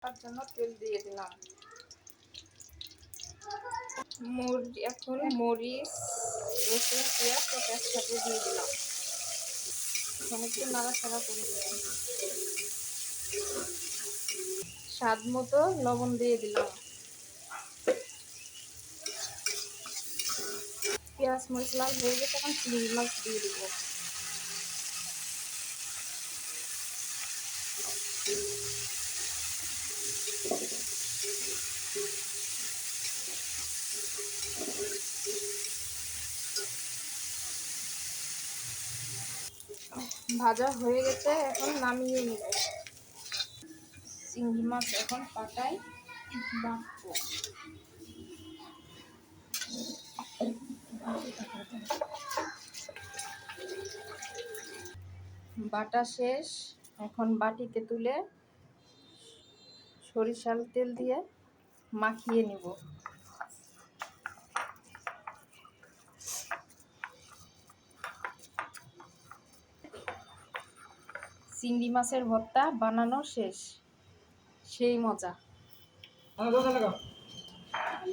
তার জন্য তেল দিয়ে দিলাম। এখন মরিচ, রসুন, পেঁয়াজ সব একসাথে দিয়ে দিলাম। এখন একটু নাড়াচাড়া করে দিলাম। স্বাদ মতো লবণ দিয়ে দিলাম। পেঁয়াজ মরিচ লাল হয়ে গেছে, এখন চিংড়ি মাছ দিয়ে দিব। ভাজা হয়ে গেছে, এখন নামিয়ে নিব। চিংড়ি মাছ এখন পাটায় বাটবো। বাটা শেষ, এখন বাটিতে তুলে সরিষার তেল দিয়ে মাখিয়ে নিব। চিংড়ি মাছের ভর্তা বানানো শেষ, সেই মজা।